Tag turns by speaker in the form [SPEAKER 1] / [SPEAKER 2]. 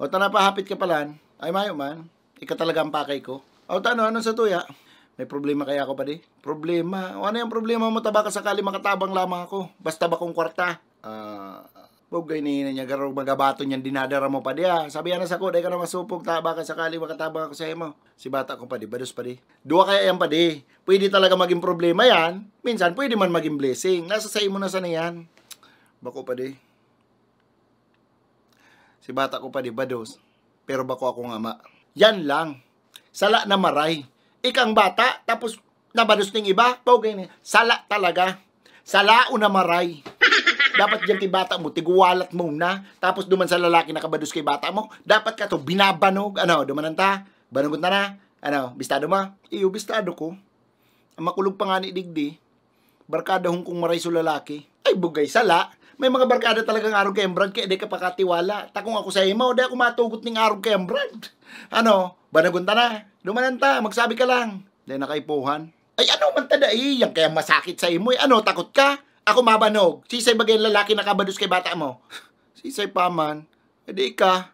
[SPEAKER 1] O ta napahapit ka palan. Ay mayo man. Ika talaga ang pakay ko. O ta ano sa tuya? May problema kaya ako pa di? Problema? O ano yung problema mo? Taba ka sakali makatabang lamang ako. Basta ba kong kwarta? Bugay ni niya garong magabato niyan dinadara mo pa di Sabi na sa ko, dahil ka na masupog, taba ka sakali makatabang ako sa imo. Si bata ko pa di, bados pa di. Dua kaya yan pa di. Pwede talaga maging problema yan. Minsan, pwede man maging blessing. Nasa sa imo na sana yan. Bako pa di. Si bata ko pa di, bados. Pero bako akong ama. Yan lang. Sala na maray. Ikang bata, tapos nabados ng iba. Bugay ni. Sala talaga. Salao na maray. Dapat dyan kay bata mo, tiguwalat mo na. Tapos duman sa lalaki nakabados kay bata mo, dapat ka to binabanog. Ano, dumanan ta? Banugot na na? Ano, bistado mo? Iyo, bistado ko. Ang makulog pa nga ni Digdi, barkada hong kung maray so lalaki. Ay, bugay, sala. May mga barkada talagang araw kay Embrad, kaya di ka pakatiwala. Takong ako sa imo, di ako matugot ng araw kay Embrad. Ano, banagon ta na? Dumanan ta, magsabi ka lang. Di nakaipuhan. Ay, ano man tada yan, kaya masakit sa imo. Ano, takot ka? Ako mabanog. Sisay bagay lalaki nakabados kay bata mo. Sisay pa man. E di ka.